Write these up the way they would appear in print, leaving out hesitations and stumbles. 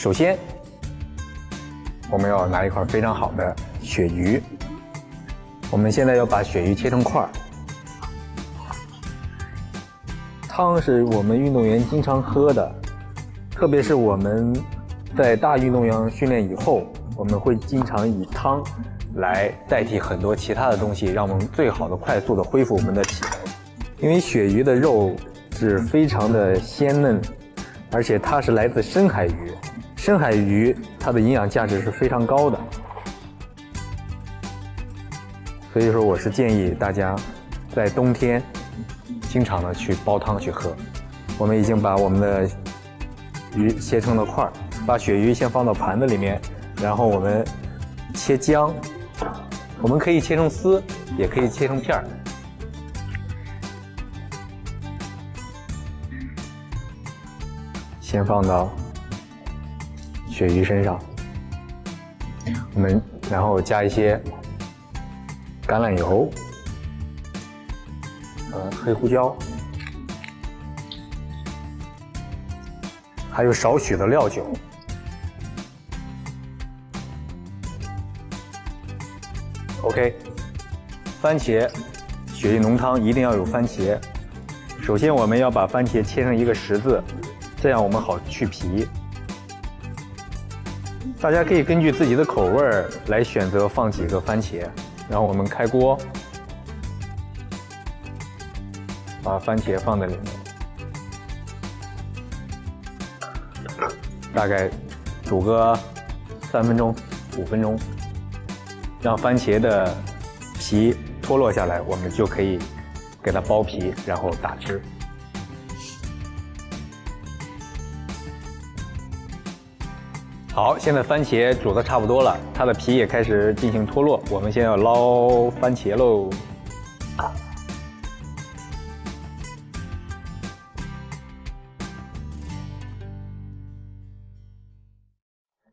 首先，我们要拿一块非常好的鳕鱼。我们现在要把鳕鱼切成块儿。汤是我们运动员经常喝的，特别是我们在大运动员训练以后，我们会经常以汤来代替很多其他的东西，让我们最好的快速的恢复我们的体能。因为鳕鱼的肉是非常的鲜嫩，而且它是来自深海鱼，深海鱼它的营养价值是非常高的，所以说我是建议大家在冬天经常的去煲汤去喝。我们已经把我们的鱼切成了块儿，把鳕鱼先放到盘子里面，然后我们切姜，我们可以切成丝，也可以切成片儿。先放到鳕鱼身上，我们然后加一些橄榄油、黑胡椒，还有少许的料酒。OK， 番茄鳕鱼浓汤一定要有番茄。首先我们要把番茄切成一个十字，这样我们好去皮。大家可以根据自己的口味来选择放几个番茄，然后我们开锅，把番茄放在里面，大概煮个3分钟、5分钟，让番茄的皮脱落下来，我们就可以给它剥皮，然后打汁。好，现在番茄煮的差不多了，它的皮也开始进行脱落，我们现在要捞番茄喽。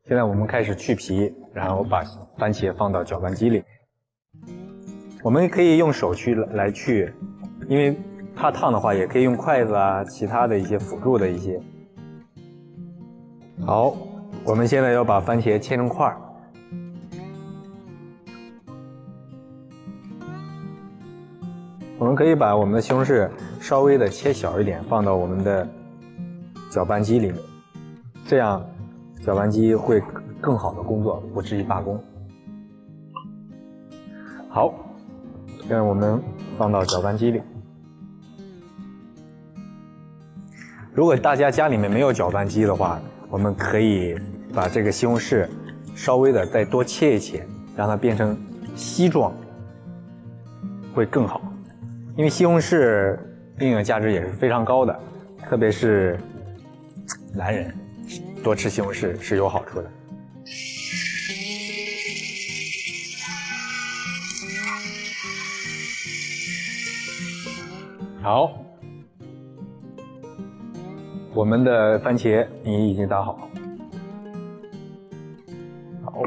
现在我们开始去皮，然后把番茄放到搅拌机里。我们可以用手去来去，因为怕烫的话，也可以用筷子啊，其他的一些辅助的一些。好，我们现在要把番茄切成块儿。我们可以把我们的西红柿稍微的切小一点，放到我们的搅拌机里面，这样搅拌机会更好的工作，不至于罢工。好，现在我们放到搅拌机里。如果大家家里面没有搅拌机的话，我们可以把这个西红柿稍微的再多切一切，让它变成稀状，会更好。因为西红柿营养价值也是非常高的，特别是男人多吃西红柿是有好处的。好，我们的番茄泥已经打好。好，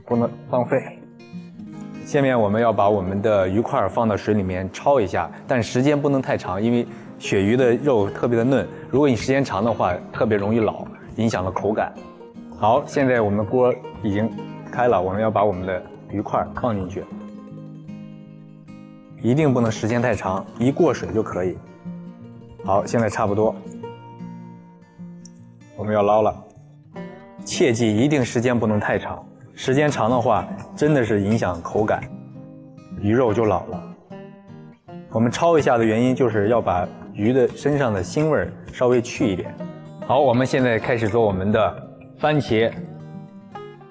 不能浪费。下面我们要把我们的鱼块放到水里面焯一下，但时间不能太长，因为鳕鱼的肉特别的嫩，如果你时间长的话，特别容易老，影响了口感。好，现在我们的锅已经开了，我们要把我们的鱼块放进去，一定不能时间太长，一过水就可以。好，现在差不多，我们要捞了。切记一定时间不能太长，时间长的话真的是影响口感，鱼肉就老了。我们焯一下的原因就是要把鱼的身上的腥味稍微去一点。好，我们现在开始做我们的番茄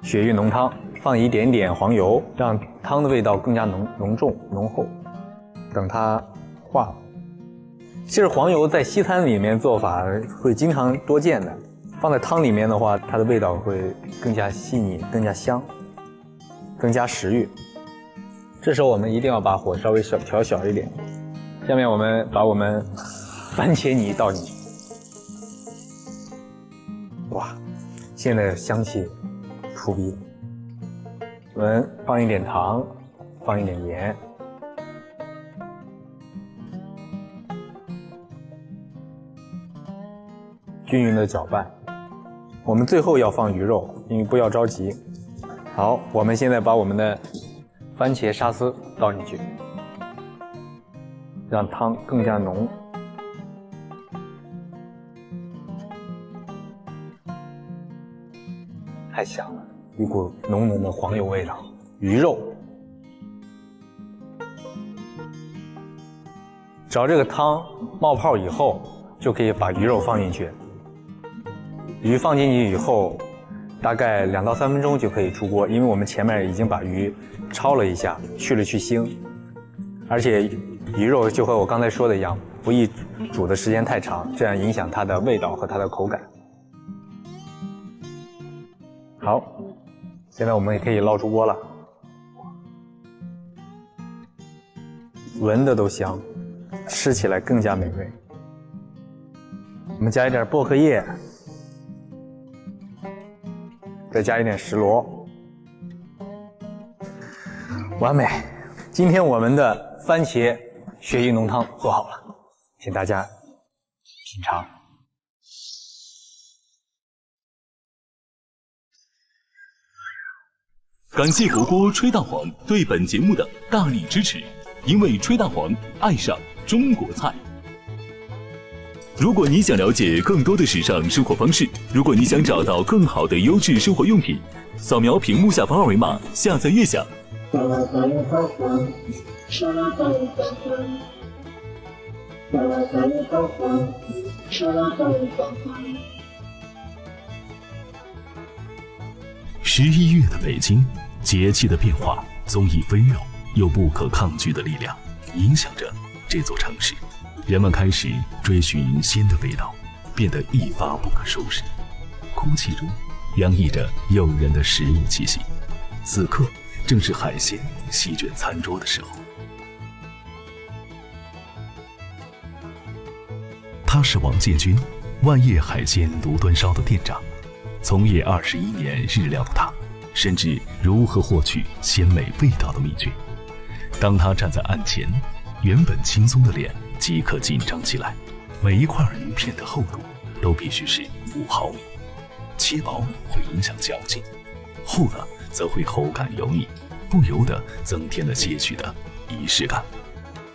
鳕鱼浓汤，放一点点黄油，让汤的味道更加浓重浓厚。等它化了，其实黄油在西餐里面做法会经常多见的，放在汤里面的话，它的味道会更加细腻，更加香，更加食欲。这时候我们一定要把火稍微调小一点。下面我们把我们番茄泥倒进去。哇，现在香气扑鼻。我们放一点糖，放一点盐。均匀的搅拌。我们最后要放鱼肉，因为不要着急。好，我们现在把我们的番茄沙司倒进去，让汤更加浓。太香了，一股浓浓的黄油味道。鱼肉，只要这个汤冒泡以后，就可以把鱼肉放进去。鱼放进去以后，大概2到3分钟就可以出锅，因为我们前面已经把鱼焯了一下，去了去腥。而且鱼肉就和我刚才说的一样，不宜煮的时间太长，这样影响它的味道和它的口感。好，现在我们也可以捞出锅了，闻的都香，吃起来更加美味。我们加一点薄荷叶，再加一点石螺，完美。今天我们的番茄鳕鱼浓汤做好了，请大家品尝。感谢火锅吹蛋黄对本节目的大力支持，因为吹蛋黄爱上中国菜。如果你想了解更多的时尚生活方式，如果你想找到更好的优质生活用品，扫描屏幕下方二维码下载悦享。11月的北京，节气的变化总以微妙又不可抗拒的力量影响着这座城市。人们开始追寻鲜的味道，变得一发不可收拾。空气中洋溢着诱人的食物气息，此刻正是海鲜席卷餐桌的时候。他是王建军，万业海鲜炉端烧的店长，从业21年日料的他，深知如何获取鲜美味道的秘诀。当他站在案前，原本轻松的脸即刻紧张起来，每一块鱼片的厚度都必须是5毫米，切薄会影响嚼劲，厚的则会口感油腻，不由得增添了些许的仪式感。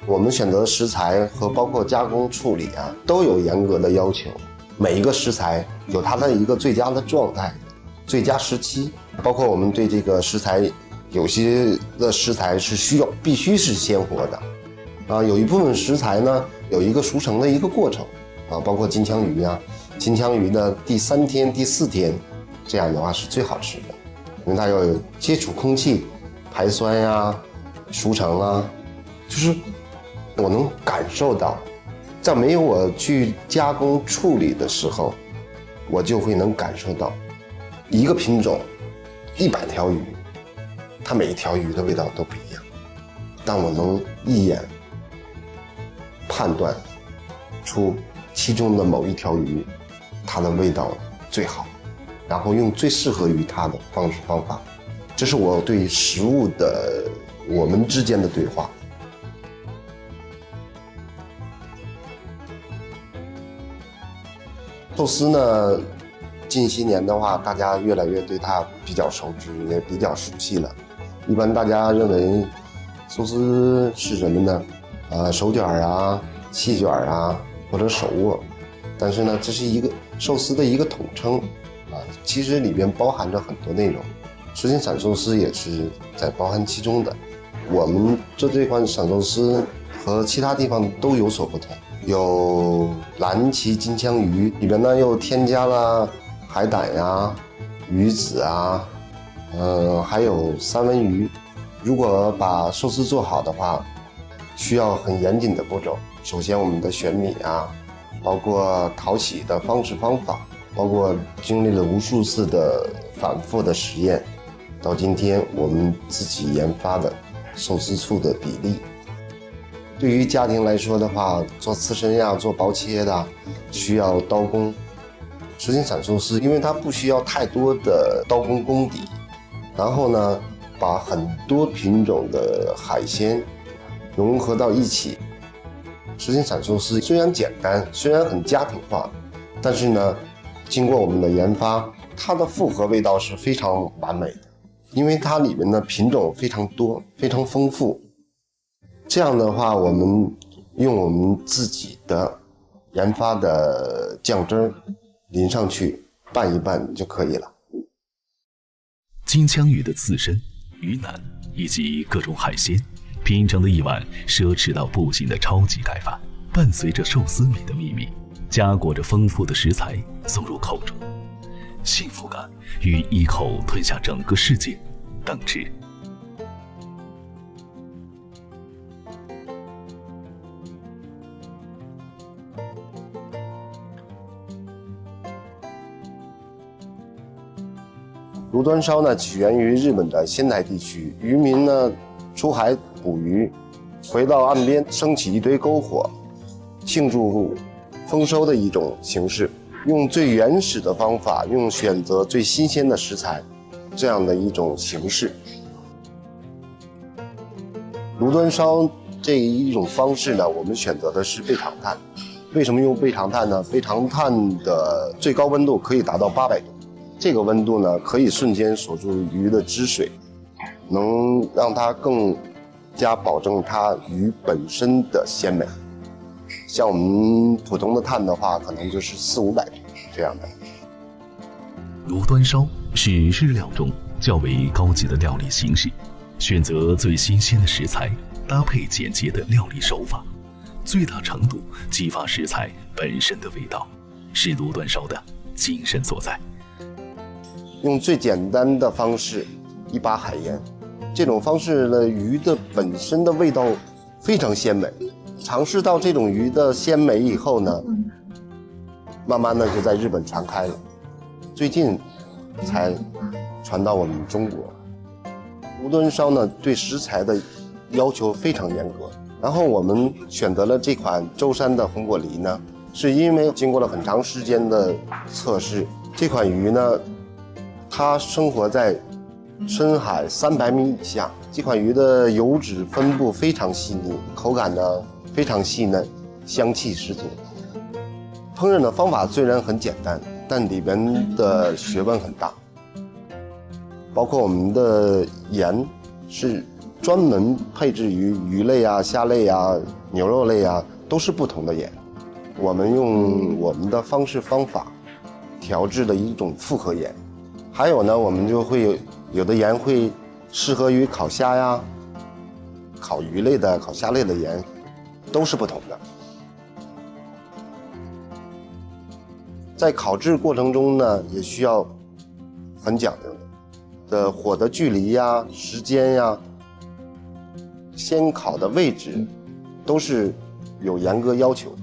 我们选择食材和包括加工处理都有严格的要求，每一个食材有它的一个最佳的状态、最佳时期，包括我们对这个食材，有些的食材是必须是鲜活的，有一部分食材呢有一个熟成的一个过程，包括金枪鱼金枪鱼的第3天、第4天，这样的话是最好吃的，因为它要有接触空气、排酸熟成就是我能感受到，在没有我去加工处理的时候，我就会能感受到一个品种100条鱼，它每一条鱼的味道都不一样，但我能一眼判断出其中的某一条鱼它的味道最好，然后用最适合于它的方式方法，这是我对食物的我们之间的对话。寿司呢，近些年的话，大家越来越对它比较熟知，也比较熟悉了。一般大家认为寿司是什么呢？手卷细卷或者手握。但是呢，这是一个寿司的一个统称其实里边包含着很多内容。石井闪寿司也是在包含其中的。我们做这款闪寿司和其他地方都有所不同。有蓝鳍金枪鱼，里边呢又添加了海胆鱼子还有三文鱼。如果把寿司做好的话，需要很严谨的步骤。首先我们的选米包括淘洗的方式方法，包括经历了无数次的反复的实验，到今天我们自己研发的寿司醋的比例。对于家庭来说的话，做刺身做薄切的需要刀工。石井闪寿司因为它不需要太多的刀工功底，然后呢把很多品种的海鲜融合到一起。石井闪寿司虽然简单，虽然很家庭化，但是呢经过我们的研发，它的复合味道是非常完美的，因为它里面的品种非常多，非常丰富。这样的话，我们用我们自己的研发的酱汁儿淋上去拌一拌就可以了。金枪鱼的刺身、鱼腩以及各种海鲜，品尝的一碗奢侈到不行的超级盖饭，伴随着寿司米的秘密，夹裹着丰富的食材送入口中，幸福感与一口吞下整个世界等值。炉端烧呢，起源于日本的仙台地区，渔民呢出海捕鱼，回到岸边升起一堆篝火，庆祝丰收的一种形式。用最原始的方法，用选择最新鲜的食材，这样的一种形式。炉端烧这一种方式呢，我们选择的是背长炭。为什么用背长炭呢？背长炭的最高温度可以达到800度。这个温度呢，可以瞬间锁住鱼的汁水，能让它更加保证它鱼本身的鲜美。像我们普通的炭的话，可能就是400-500度这样的。炉端烧是日料中较为高级的料理形式，选择最新鲜的食材，搭配简洁的料理手法，最大程度激发食材本身的味道，是炉端烧的精神所在。用最简单的方式，一把海盐，这种方式呢，鱼的本身的味道非常鲜美。尝试到这种鱼的鲜美以后呢，慢慢的就在日本传开了，最近才传到我们中国。炉端烧呢，对食材的要求非常严格。然后我们选择了这款舟山的红果梨呢，是因为经过了很长时间的测试，这款鱼呢，它生活在深海300米以下。这款鱼的油脂分布非常细腻，口感呢非常细嫩，香气十足。烹饪的方法虽然很简单，但里边的学问很大。包括我们的盐是专门配置于鱼类啊、虾类啊、牛肉类啊，都是不同的盐。我们用我们的方式方法调制的一种复合盐。还有呢，我们就会有的盐会适合于烤虾呀、烤鱼类的、烤虾类的盐，都是不同的。在烤制过程中呢，也需要很讲究的火的距离呀、时间呀、先烤的位置，都是有严格要求的。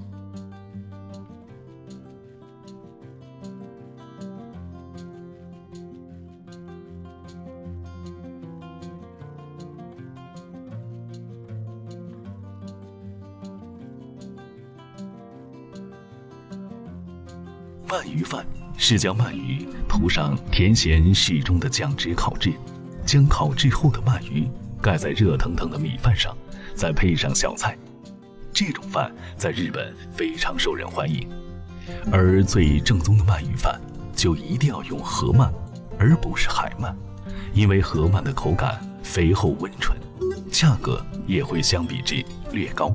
鳗鱼饭是将鳗鱼涂上甜咸适中的酱汁烤制，将烤制后的鳗鱼盖在热腾腾的米饭上，再配上小菜。这种饭在日本非常受人欢迎，而最正宗的鳗鱼饭就一定要用河鳗，而不是海鳗，因为河鳗的口感肥厚温醇，价格也会相比之略高。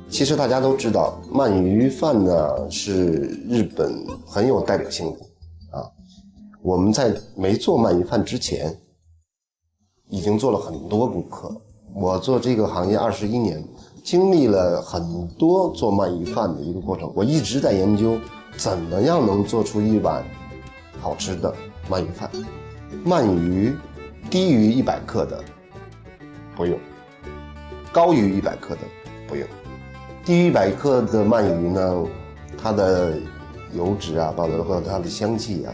其实大家都知道，鳗鱼饭呢是日本很有代表性的啊。我们在没做鳗鱼饭之前，已经做了很多功课。我做这个行业21年，经历了很多做鳗鱼饭的一个过程。我一直在研究怎么样能做出一碗好吃的鳗鱼饭。鳗鱼低于100克的不用，高于100克的不用。低于100克的鳗鱼呢，它的油脂啊，包括它的香气啊，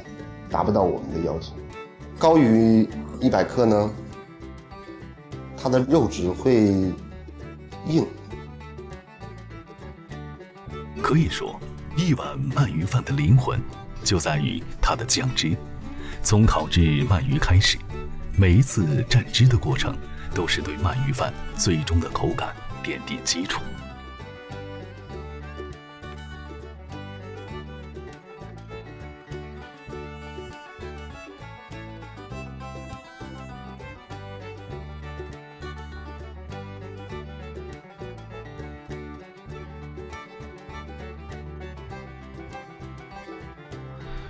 达不到我们的要求。高于100克呢，它的肉质会硬。可以说，一碗鳗鱼饭的灵魂就在于它的酱汁。从烤制鳗鱼开始，每一次蘸汁的过程，都是对鳗鱼饭最终的口感奠定基础。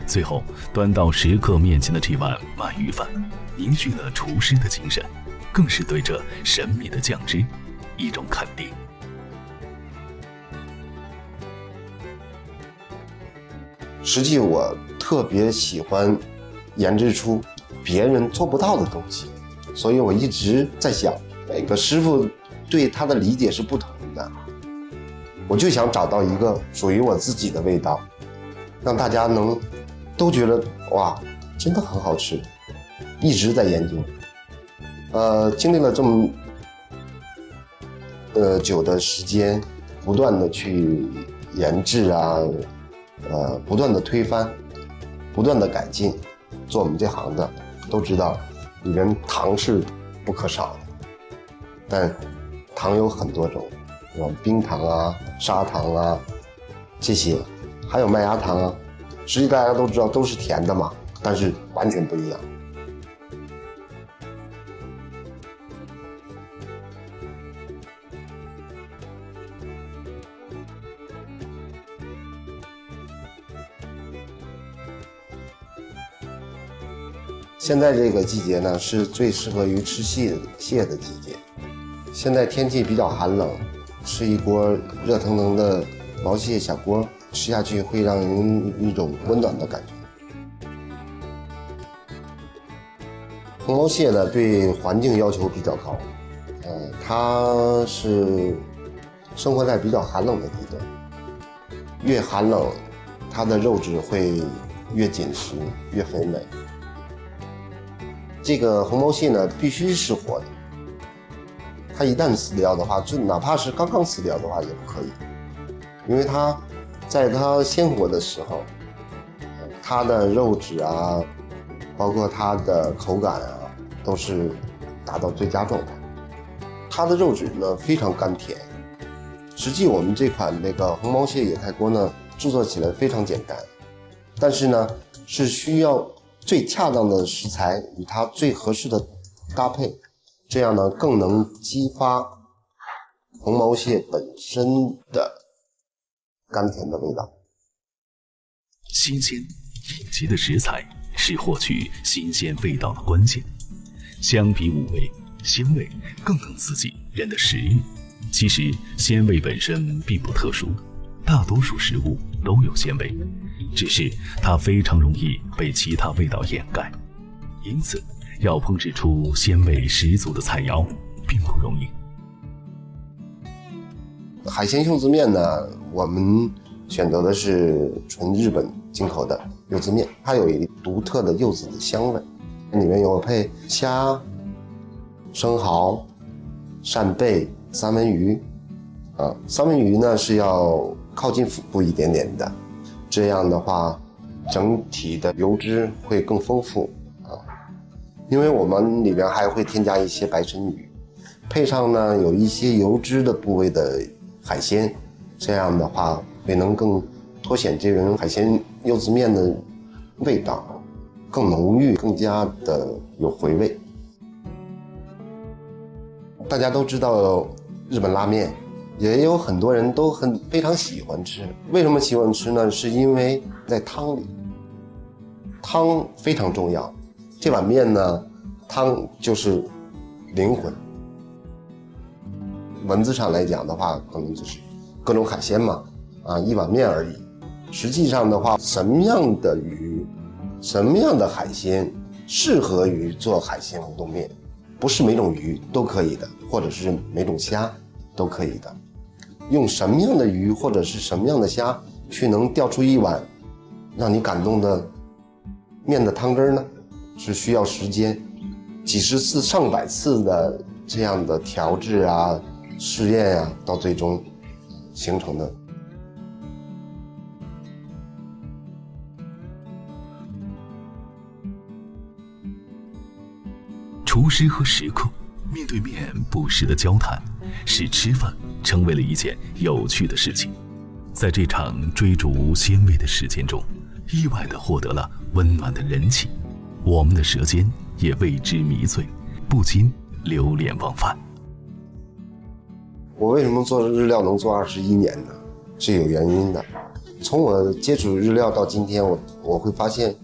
最后端到食客面前的这碗鳗鱼饭，凝聚了厨师的精神，更是对这神秘的酱汁一种肯定。实际我特别喜欢研制出别人做不到的东西，所以我一直在想，每个师傅对他的理解是不同的，我就想找到一个属于我自己的味道，让大家能都觉得哇，真的很好吃。一直在研究，经历了这么久的时间，不断的去研制啊，不断的推翻，不断的改进。做我们这行的都知道，里面糖是不可少的，但糖有很多种，有冰糖啊、砂糖啊这些，还有麦芽糖啊。实际大家都知道都是甜的嘛，但是完全不一样。现在这个季节呢，是最适合于吃蟹的季节。现在天气比较寒冷，吃一锅热腾腾的毛蟹小锅，吃下去会让人一种温暖的感觉。红毛蟹呢，对环境要求比较高，它是生活在比较寒冷的地段，越寒冷，它的肉质会越紧实，越肥美。这个红毛蟹呢，必须是活的。它一旦死掉的话，就哪怕是刚刚死掉的话也不可以，因为它在它鲜活的时候，它的肉质啊，包括它的口感啊，都是达到最佳状态。它的肉质呢非常甘甜。实际我们这款那个红毛蟹野菜锅呢，制作起来非常简单，但是呢是需要最恰当的食材与它最合适的搭配，这样呢更能激发红毛蟹本身的甘甜的味道。新鲜应急的食材是获取新鲜味道的关键，相比五味，鲜味更能刺激人的食欲。其实鲜味本身并不特殊，大多数食物都有鲜味，只是它非常容易被其他味道掩盖，因此要烹制出鲜味十足的菜肴并不容易。海鲜柚子面呢，我们选择的是纯日本进口的柚子面，它有一独特的柚子的香味，里面有配虾、生蚝、扇贝、三文鱼。三文鱼呢是要靠近腹部一点点的，这样的话整体的油脂会更丰富因为我们里面还会添加一些白鳟鱼，配上呢有一些油脂的部位的海鲜，这样的话会能更凸显这种海鲜柚子面的味道，更浓郁，更加的有回味。大家都知道日本拉面，也有很多人都非常喜欢吃。为什么喜欢吃呢？是因为在汤里，汤非常重要。这碗面呢，汤就是灵魂。文字上来讲的话，可能就是各种海鲜嘛，一碗面而已。实际上的话，什么样的鱼，什么样的海鲜适合于做海鲜乌冬面？不是每种鱼都可以的，或者是每种虾都可以的。用什么样的鱼或者是什么样的虾去能调出一碗让你感动的面的汤汁呢？是需要时间，几十次上百次的这样的调制啊、试验啊，到最终形成的。厨师和食客面对面不时的交谈，使吃饭成为了一件有趣的事情。在这场追逐鲜味的时间中，意外地获得了温暖的人情，我们的舌尖也为之迷醉，不禁流连忘返。我为什么做日料能做21年呢？是有原因的。从我接触日料到今天，我会发现，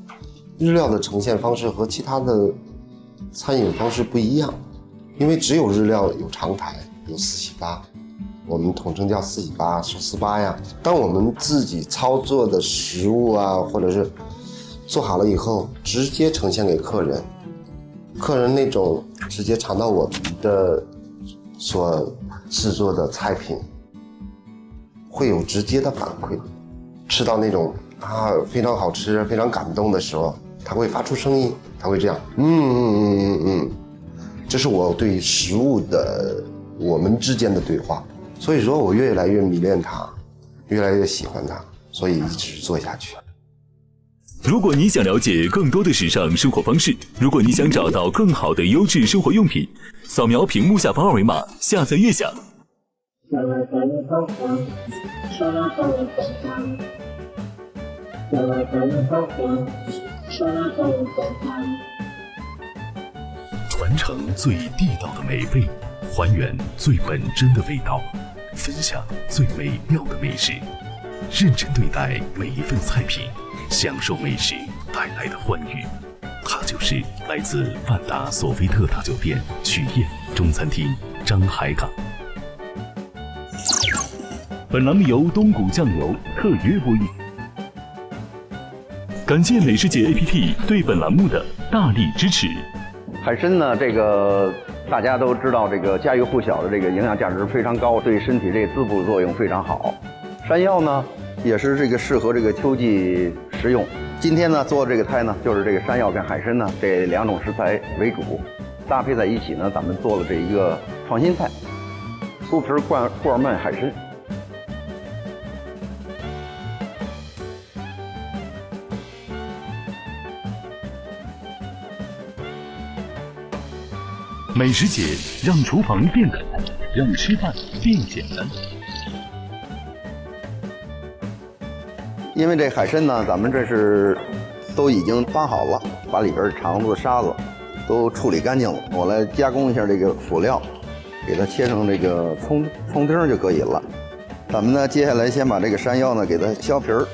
日料的呈现方式和其他的餐饮方式不一样，因为只有日料有长台，有四喜八，我们统称叫四喜八、寿司八呀。当我们自己操作的食物啊，或者是做好了以后，直接呈现给客人，客人那种直接尝到我们的所制作的菜品，会有直接的反馈。吃到那种非常好吃、非常感动的时候，他会发出声音，他会这样，这是我对食物的我们之间的对话。所以说我越来越迷恋它，越来越喜欢它，所以一直做下去。如果你想了解更多的时尚生活方式，如果你想找到更好的优质生活用品，扫描屏幕下方二维码下载悦享。传承最地道的美味，还原最本真的味道，分享最美妙的美食，认真对待每一份菜品，享受美食带来的欢愉。它就是来自万达索菲特大酒店曲宴中餐厅张海港。本栏目由东谷酱油特约播映。感谢美食节 APP 对本栏目的大力支持。海参呢，这个大家都知道，这个家喻户晓的这个营养价值非常高，对身体这个滋补作用非常好。山药呢，也是这个适合这个秋季食用。今天呢做这个菜呢，就是这个山药跟海参呢这两种食材为主，搭配在一起呢，咱们做了这一个创新菜——酥皮罐焖海参。美食节让厨房变可爱，让吃饭变简单。因为这海参呢，咱们这是都已经扒好了，把里边肠子、沙子都处理干净了。我来加工一下这个辅料，给它切成这个葱丁就可以了。咱们呢，接下来先把这个山药呢给它削皮儿。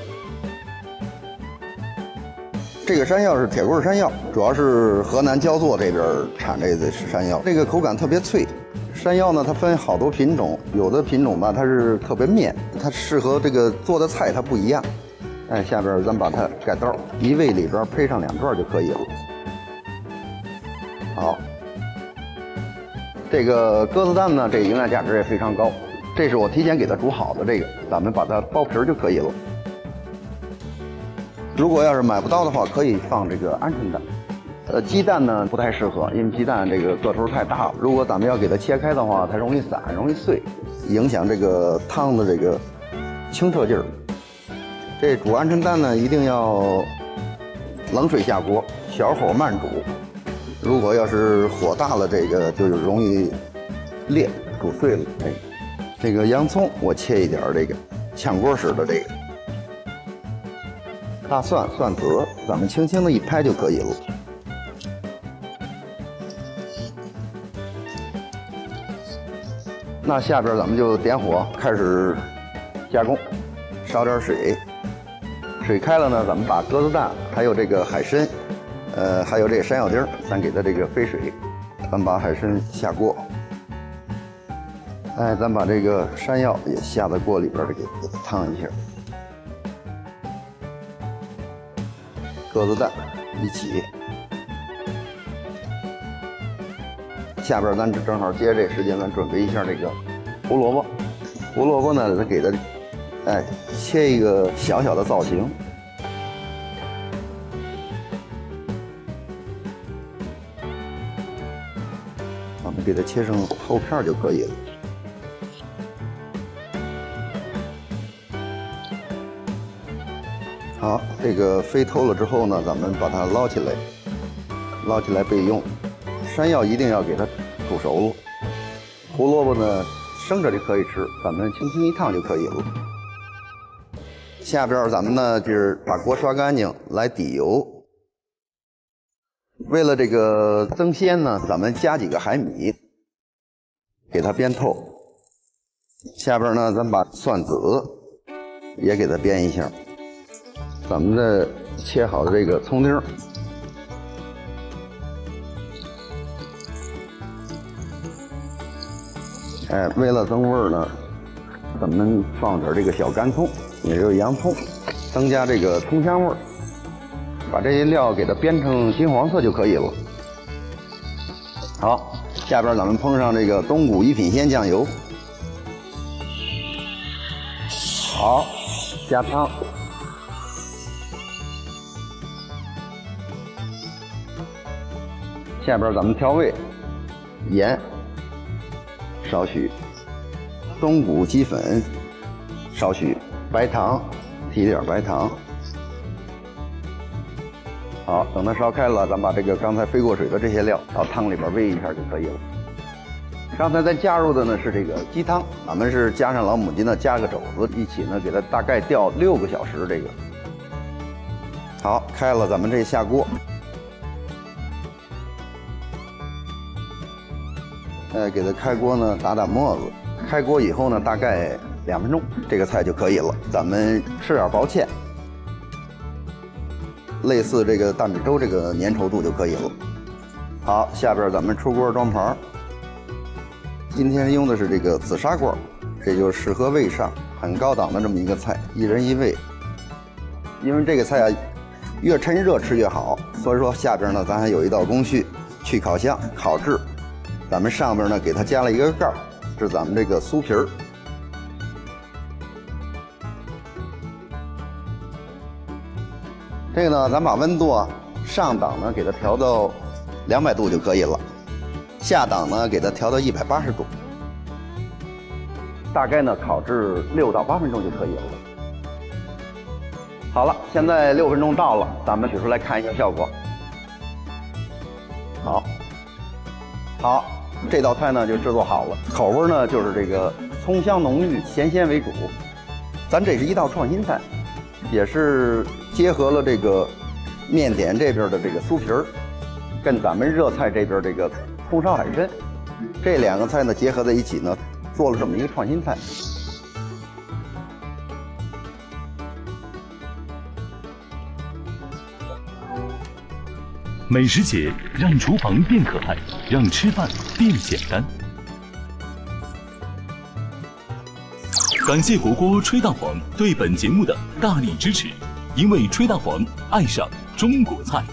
这个山药是铁棍山药，主要是河南焦作这边产这个山药，这个口感特别脆。山药呢，它分好多品种，有的品种吧它是特别面，它适合这个做的菜它不一样。哎，下边咱把它改刀，一味里边配上2段就可以了。好，这个鸽子蛋呢，这个营养价值也非常高。这是我提前给它煮好的这个，咱们把它剥皮就可以了。如果要是买不到的话，可以放这个鹌鹑蛋。鸡蛋呢不太适合，因为鸡蛋这个个头太大了。如果咱们要给它切开的话，它容易散，容易碎，影响这个汤的这个清澈劲儿。这煮鹌鹑蛋呢，一定要冷水下锅，小火慢煮。如果要是火大了，这个就容易裂，煮碎了。哎，这个洋葱我切一点，这个炝锅式的这个。大蒜、蒜子，咱们轻轻的一拍就可以了。那下边咱们就点火开始加工，烧点水，水开了呢，咱们把鸽子蛋还有这个海参，还有这个山药丁，咱给它这个飞水，咱把海参下锅。哎，咱把这个山药也下在锅里边给它烫一下。鸽子蛋一起，下边咱正好接这时间，咱准备一下这个胡萝卜。胡萝卜呢，咱给它切一个小小的造型。我们给它切成厚片就可以了。好，这个飞透了之后呢，咱们把它捞起来，捞起来备用。山药一定要给它煮熟了，胡萝卜呢生着就可以吃，咱们轻轻一烫就可以了。下边咱们呢就是把锅刷干净，来底油。为了这个增鲜呢，咱们加几个海米，给它煸透。下边呢，咱把蒜子也给它煸一下。咱们的切好的这个葱丁儿，为了增味儿呢，咱们放点这个小干葱，也就是洋葱，增加这个葱香味儿。把这些料给它煸成金黄色就可以了。好，下边咱们烹上这个东谷一品鲜酱油。好，加汤。下边咱们调味，盐少许，东谷鸡粉少许，白糖提点白糖。好，等它烧开了，咱把这个刚才飞过水的这些料到汤里边煨一下就可以了。刚才咱加入的呢是这个鸡汤，咱们是加上老母鸡呢，加个肘子一起呢，给它大概吊6个小时。这个好，开了，咱们这下锅。给它开锅呢，打沫子。开锅以后呢，大概2分钟，这个菜就可以了。咱们吃点薄芡，类似这个大米粥这个粘稠度就可以了。好，下边咱们出锅装盘。今天用的是这个紫砂锅，这就适合位上，很高档的这么一个菜，1人1位。因为这个菜啊，越趁热吃越好，所以说下边呢，咱还有一道工序，去烤箱烤制。咱们上边呢给它加了一个盖儿，是咱们这个酥皮儿。这个呢，咱把温度啊，上档呢给它调到200度就可以了，下档呢给它调到180度，大概呢烤制6到8分钟就可以了。好了，现在6分钟到了，咱们取出来看一下效果。好，这道菜呢就制作好了，口味呢就是这个葱香浓郁，咸鲜为主。咱这是一道创新菜，也是结合了这个面点这边的这个酥皮儿，跟咱们热菜这边这个葱烧海参，这2个菜呢结合在一起呢，做了这么一个创新菜。美食节让厨房变可爱，让吃饭变简单。感谢火锅吹蛋黄对本节目的大力支持，因为吹蛋黄爱上中国菜。